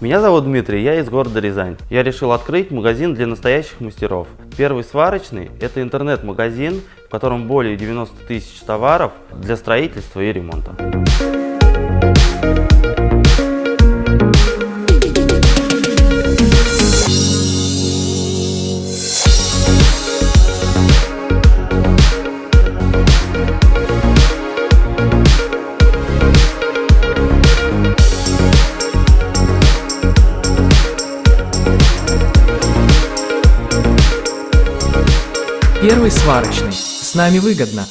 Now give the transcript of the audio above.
Меня зовут Дмитрий, я из города Рязань. Я решил открыть магазин для настоящих мастеров. Первый Сварочный – это интернет-магазин, в котором более 90 тысяч товаров для строительства и ремонта. Первый сварочный. С нами выгодно.